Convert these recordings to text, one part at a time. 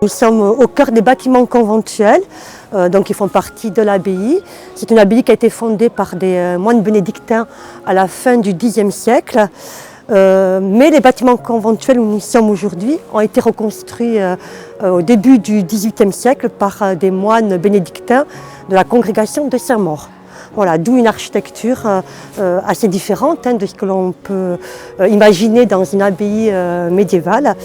Nous sommes au cœur des bâtiments conventuels, donc ils font partie de l'abbaye. C'est une abbaye qui a été fondée par des moines bénédictins à la fin du Xe siècle. Mais les bâtiments conventuels où nous sommes aujourd'hui ont été reconstruits au début du XVIIIe siècle par des moines bénédictins de la congrégation de Saint-Maur. Voilà, d'où une architecture assez différente de ce que l'on peut imaginer dans une abbaye médiévale.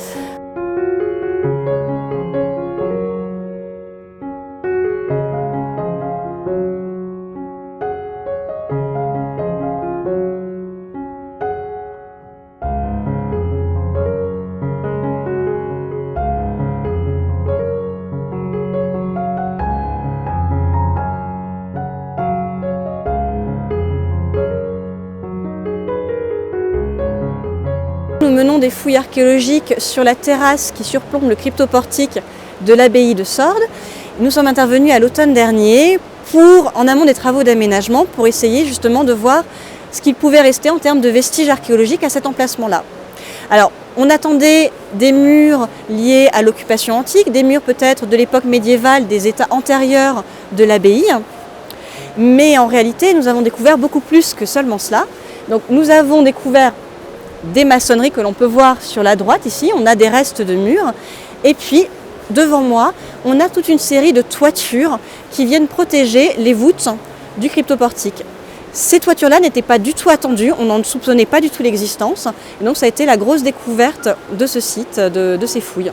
Nous menons des fouilles archéologiques sur la terrasse qui surplombe le cryptoportique de l'abbaye de Sordes. Nous sommes intervenus à l'automne dernier en amont des travaux d'aménagement pour essayer justement de voir ce qu'il pouvait rester en termes de vestiges archéologiques à cet emplacement-là. Alors, on attendait des murs liés à l'occupation antique, des murs peut-être de l'époque médiévale, des états antérieurs de l'abbaye. Mais en réalité, nous avons découvert beaucoup plus que seulement cela. Donc, nous avons découvert des maçonneries que l'on peut voir sur la droite ici, on a des restes de murs. Et puis, devant moi, on a toute une série de toitures qui viennent protéger les voûtes du cryptoportique. Ces toitures-là n'étaient pas du tout attendues, on n'en soupçonnait pas du tout l'existence. Et donc ça a été la grosse découverte de ce site, de ces fouilles.